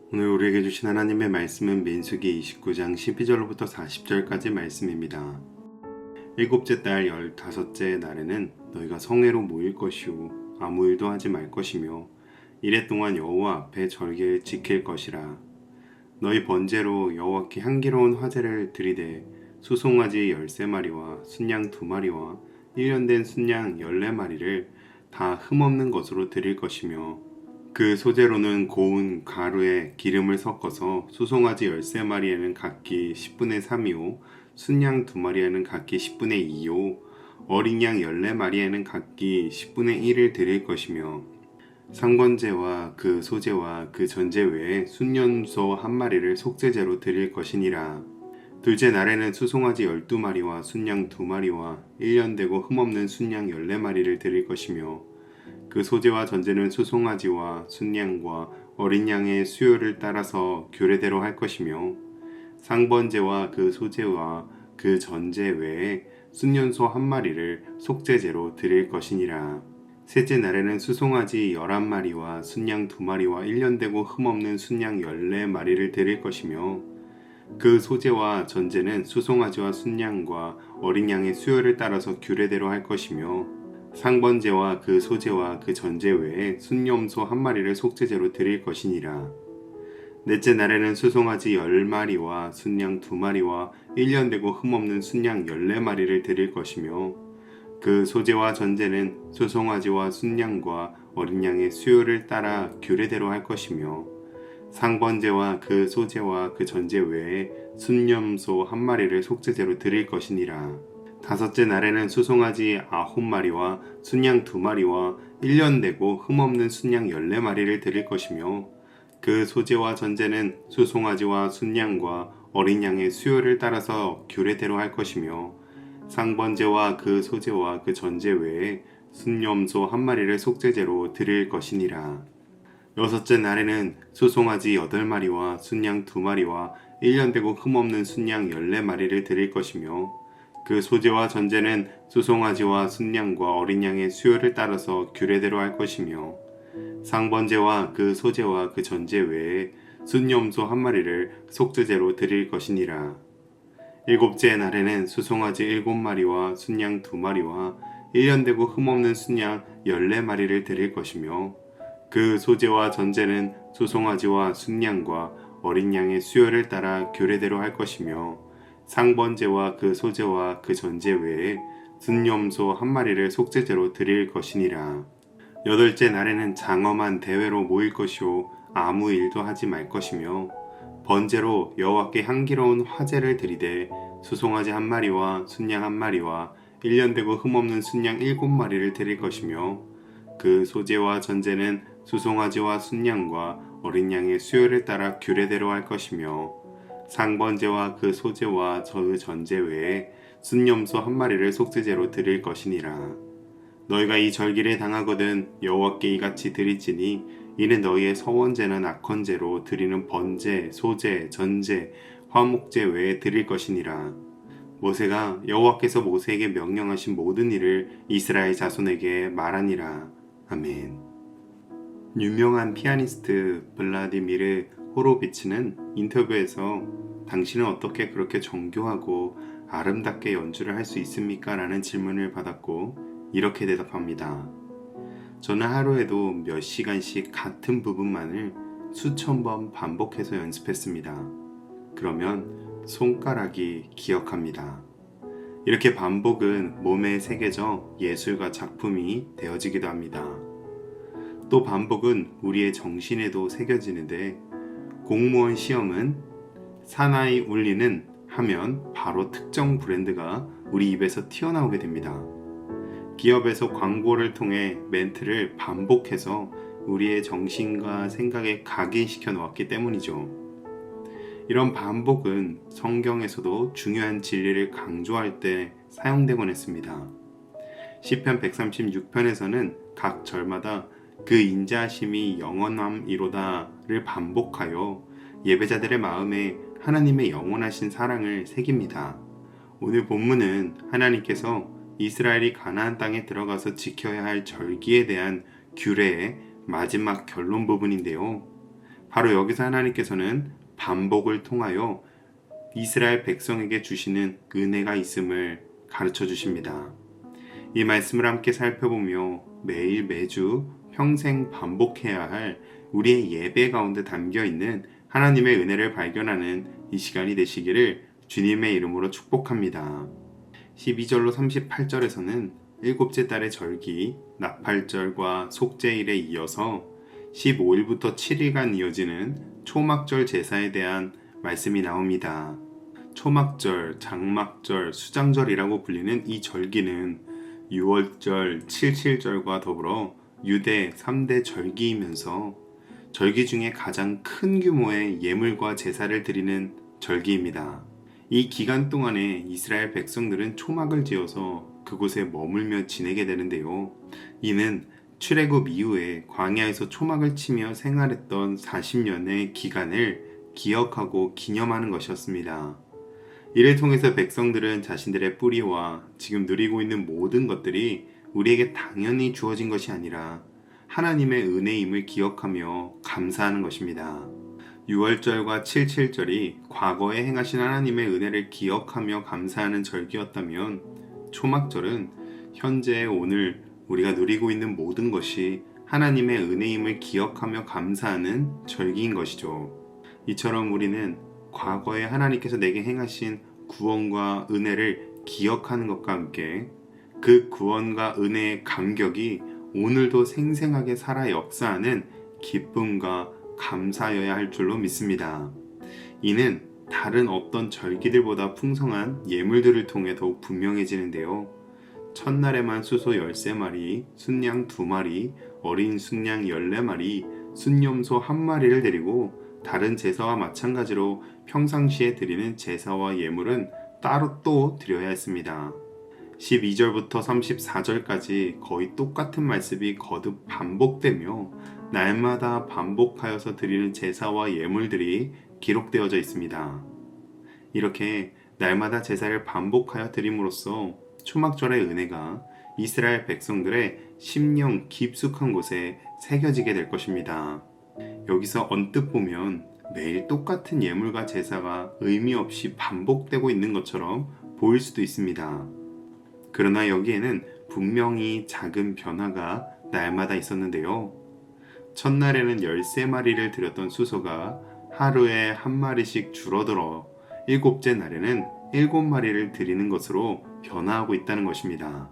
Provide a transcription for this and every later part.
오늘 우리에게 주신 하나님의 말씀은 민수기 29장 12절로부터 40절까지 말씀입니다. 일곱째 달 15째 날에는 너희가 성회로 모일 것이요 아무 일도 하지 말 것이며 이래 동안 여호와 앞에 절개를 지킬 것이라. 너희 번제로 여호와께 향기로운 화제를 드리되 수송아지 13마리와 순양 2마리와 1년 된 순양 14마리를 다 흠없는 것으로 드릴 것이며 그 소재로는 고운 가루에 기름을 섞어서 수송아지 13마리에는 각기 10분의 3이요 순양 2마리에는 각기 10분의 2요 어린 양 14마리에는 각기 10분의 1을 드릴 것이며 상번제와 그 소제와 그 전제 외에 순년소 1마리를 속죄제로 드릴 것이니라. 둘째 날에는 수송아지 12마리와 순양 2마리와 1년 되고 흠없는 순양 14마리를 드릴 것이며 그 소제와 전제는 수송아지와 순양과 어린 양의 수요를 따라서 규례대로 할 것이며 상번제와 그 소제와 그 전제 외에 순년소 1마리를 속죄제로 드릴 것이니라. 셋째 날에는 수송아지 11마리와 순양 2마리와 1년 되고 흠없는 순양 14마리를 드릴 것이며 그 소제와 전제는 수송아지와 순양과 어린 양의 수요를 따라서 규례대로 할 것이며 상번제와 그 소제와 그 전제 외에 순염소 1마리를 속죄제로 드릴 것이니라. 넷째 날에는 수송아지 10마리와 순양 2마리와 1년 되고 흠없는 순양 14마리를 드릴 것이며 그 소제와 전제는 수송아지와 순양과 어린 양의 수요를 따라 규례대로 할 것이며 상번제와 그 소제와 그 전제 외에 순염소 1마리를 속죄제로 드릴 것이니라. 다섯째 날에는 수송아지 9마리와 순양 2마리와 1년 되고 흠없는 순양 14마리를 드릴 것이며 그 소제와 전제는 수송아지와 순양과 어린 양의 수요를 따라서 규례대로 할 것이며 상번제와 그 소제와 그 전제 외에 순염소 1마리를 속죄제로 드릴 것이니라. 여섯째 날에는 수송아지 8마리와 순양 2마리와 1년 되고 흠없는 순양 14마리를 드릴 것이며 그 소제와 전제는 수송아지와 순양과 어린 양의 수요를 따라서 규례대로 할 것이며 상번제와 그 소제와 그 전제 외에 순염소 1마리를 속죄제로 드릴 것이니라. 일곱째 날에는 수송아지 7마리와 순양 2마리와 1년 되고 흠없는 순양 14마리를 드릴 것이며 그 소제와 전제는 수송아지와 순양과 어린 양의 수요를 따라 규례대로 할 것이며 상번제와 그 소제와 그 전제 외에 순염소 1마리를 속죄제로 드릴 것이니라. 여덟째 날에는 장엄한 대회로 모일 것이요 아무 일도 하지 말 것이며 번제로 여호와께 향기로운 화제를 드리되 수송아지 1마리와 순양 1마리와 1년 되고 흠없는 순양 7마리를 드릴 것이며 그 소제와 전제는 수송아지와 순양과 어린 양의 수요를 따라 규례대로 할 것이며 상번제와 그 소제와 그 전제 외에 순염소 1마리를 속죄제로 드릴 것이니라. 너희가 이 절기를 당하거든 여호와께 이같이 드릴지니 이는 너희의 서원제나 낙헌제로 드리는 번제, 소제, 전제, 화목제 외에 드릴 것이니라. 모세가 여호와께서 모세에게 명령하신 모든 일을 이스라엘 자손에게 말하니라. 아멘. 유명한 피아니스트 블라디미르 호로비츠는 인터뷰에서 당신은 어떻게 그렇게 정교하고 아름답게 연주를 할 수 있습니까? 라는 질문을 받았고 이렇게 대답합니다. 저는 하루에도 몇 시간씩 같은 부분만을 수천 번 반복해서 연습했습니다. 그러면 손가락이 기억합니다. 이렇게 반복은 몸에 새겨져 예술과 작품이 되어지기도 합니다. 또 반복은 우리의 정신에도 새겨지는데 공무원 시험은 사나이 울리는 하면 바로 특정 브랜드가 우리 입에서 튀어나오게 됩니다. 기업에서 광고를 통해 멘트를 반복해서 우리의 정신과 생각에 각인시켜 놓았기 때문이죠. 이런 반복은 성경에서도 중요한 진리를 강조할 때 사용되곤 했습니다. 시편 136편에서는 각 절마다 그 인자하심이 영원함이로다를 반복하여 예배자들의 마음에 하나님의 영원하신 사랑을 새깁니다. 오늘 본문은 하나님께서 이스라엘이 가나안 땅에 들어가서 지켜야 할 절기에 대한 규례의 마지막 결론 부분인데요. 바로 여기서 하나님께서는 반복을 통하여 이스라엘 백성에게 주시는 은혜가 있음을 가르쳐 주십니다. 이 말씀을 함께 살펴보며 매일 매주 평생 반복해야 할 우리의 예배 가운데 담겨 있는 하나님의 은혜를 발견하는 이 시간이 되시기를 주님의 이름으로 축복합니다. 12절로 38절에서는 일곱째 달의 절기, 나팔절과 속죄일에 이어서 15일부터 7일간 이어지는 초막절 제사에 대한 말씀이 나옵니다. 초막절, 장막절, 수장절이라고 불리는 이 절기는 6월절, 77절과 더불어 유대 3대 절기이면서 절기 중에 가장 큰 규모의 예물과 제사를 드리는 절기입니다. 이 기간 동안에 이스라엘 백성들은 초막을 지어서 그곳에 머물며 지내게 되는데요. 이는 출애굽 이후에 광야에서 초막을 치며 생활했던 40년의 기간을 기억하고 기념하는 것이었습니다. 이를 통해서 백성들은 자신들의 뿌리와 지금 누리고 있는 모든 것들이 우리에게 당연히 주어진 것이 아니라 하나님의 은혜임을 기억하며 감사하는 것입니다. 6월절과 77절이 과거에 행하신 하나님의 은혜를 기억하며 감사하는 절기였다면 초막절은 현재 오늘 우리가 누리고 있는 모든 것이 하나님의 은혜임을 기억하며 감사하는 절기인 것이죠. 이처럼 우리는 과거에 하나님께서 내게 행하신 구원과 은혜를 기억하는 것과 함께 그 구원과 은혜의 감격이 오늘도 생생하게 살아 역사하는 기쁨과 감사여야 할 줄로 믿습니다. 이는 다른 어떤 절기들보다 풍성한 예물들을 통해 더욱 분명해지는데요. 첫날에만 수소 13마리, 순양 2마리, 어린 순양 14마리, 순염소 1마리를 드리고 다른 제사와 마찬가지로 평상시에 드리는 제사와 예물은 따로 또 드려야 했습니다. 12절부터 34절까지 거의 똑같은 말씀이 거듭 반복되며 날마다 반복하여서 드리는 제사와 예물들이 기록되어져 있습니다. 이렇게 날마다 제사를 반복하여 드림으로써 초막절의 은혜가 이스라엘 백성들의 심령 깊숙한 곳에 새겨지게 될 것입니다. 여기서 언뜻 보면 매일 똑같은 예물과 제사가 의미 없이 반복되고 있는 것처럼 보일 수도 있습니다. 그러나 여기에는 분명히 작은 변화가 날마다 있었는데요. 첫날에는 13마리를 드렸던 수소가 하루에 1마리씩 줄어들어 일곱째 날에는 7마리를 드리는 것으로 변화하고 있다는 것입니다.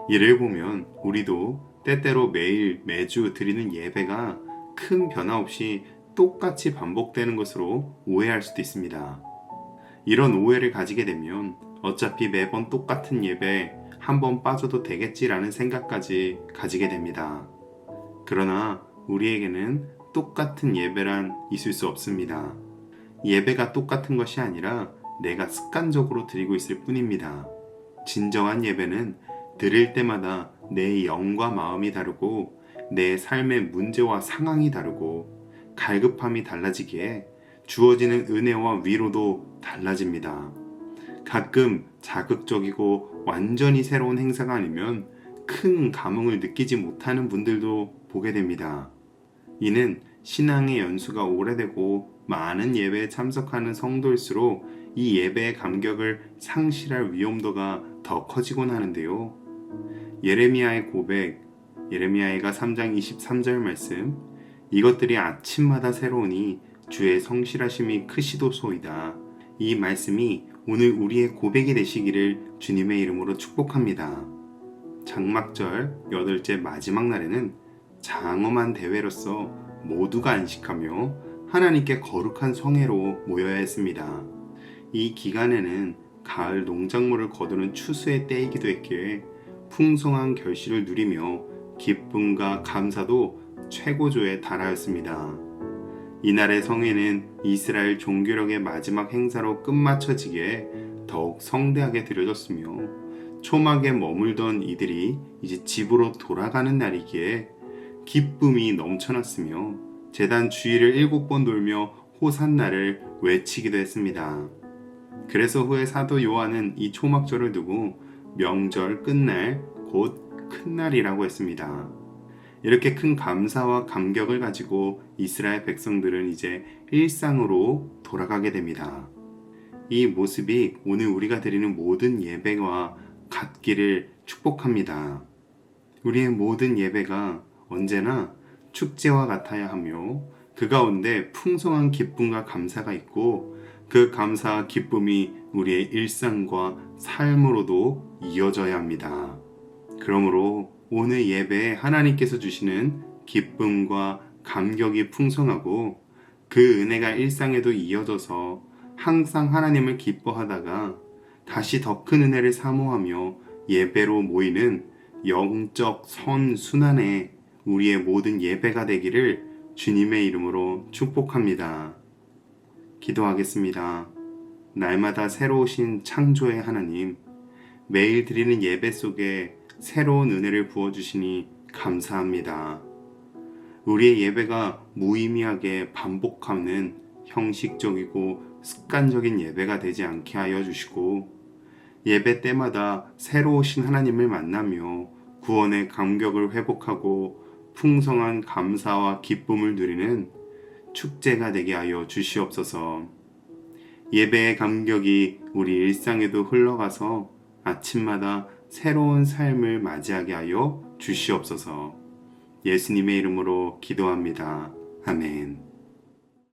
이를 보면 우리도 때때로 매일 매주 드리는 예배가 큰 변화 없이 똑같이 반복되는 것으로 오해할 수도 있습니다. 이런 오해를 가지게 되면 어차피 매번 똑같은 예배 한번 빠져도 되겠지라는 생각까지 가지게 됩니다. 그러나 우리에게는 똑같은 예배란 있을 수 없습니다. 예배가 똑같은 것이 아니라 내가 습관적으로 드리고 있을 뿐입니다. 진정한 예배는 드릴 때마다 내 영과 마음이 다르고 내 삶의 문제와 상황이 다르고 갈급함이 달라지기에 주어지는 은혜와 위로도 달라집니다. 가끔 자극적이고 완전히 새로운 행사가 아니면 큰 감흥을 느끼지 못하는 분들도 보게 됩니다. 이는 신앙의 연수가 오래되고 많은 예배에 참석하는 성도일수록 이 예배의 감격을 상실할 위험도가 더 커지곤 하는데요. 예레미야의 고백, 예레미야가 3장 23절 말씀, 이것들이 아침마다 새로우니 주의 성실하심이 크시도소이다. 이 말씀이 오늘 우리의 고백이 되시기를 주님의 이름으로 축복합니다. 장막절 8째 마지막 날에는 장엄한 대회로서 모두가 안식하며 하나님께 거룩한 성회로 모여야 했습니다. 이 기간에는 가을 농작물을 거두는 추수의 때이기도 했기에 풍성한 결실을 누리며 기쁨과 감사도 최고조에 달하였습니다. 이날의 성회는 이스라엘 종교력의 마지막 행사로 끝마쳐지기에 더욱 성대하게 드려졌으며 초막에 머물던 이들이 이제 집으로 돌아가는 날이기에 기쁨이 넘쳐났으며 제단 주위를 7번 돌며 호산나를 외치기도 했습니다. 그래서 후에 사도 요한은 이 초막절을 두고 명절 끝날 곧 큰날이라고 했습니다. 이렇게 큰 감사와 감격을 가지고 이스라엘 백성들은 이제 일상으로 돌아가게 됩니다. 이 모습이 오늘 우리가 드리는 모든 예배와 같기를 축복합니다. 우리의 모든 예배가 언제나 축제와 같아야 하며 그 가운데 풍성한 기쁨과 감사가 있고 그 감사와 기쁨이 우리의 일상과 삶으로도 이어져야 합니다. 그러므로 오늘 예배에 하나님께서 주시는 기쁨과 감격이 풍성하고 그 은혜가 일상에도 이어져서 항상 하나님을 기뻐하다가 다시 더 큰 은혜를 사모하며 예배로 모이는 영적 선순환에 우리의 모든 예배가 되기를 주님의 이름으로 축복합니다. 기도하겠습니다. 날마다 새로우신 창조의 하나님, 매일 드리는 예배 속에 새로운 은혜를 부어주시니 감사합니다. 우리의 예배가 무의미하게 반복하는 형식적이고 습관적인 예배가 되지 않게 하여 주시고 예배 때마다 새로우신 하나님을 만나며 구원의 감격을 회복하고 풍성한 감사와 기쁨을 누리는 축제가 되게 하여 주시옵소서. 예배의 감격이 우리 일상에도 흘러가서 아침마다 새로운 삶을 맞이하게 하여 주시옵소서. 예수님의 이름으로 기도합니다. 아멘.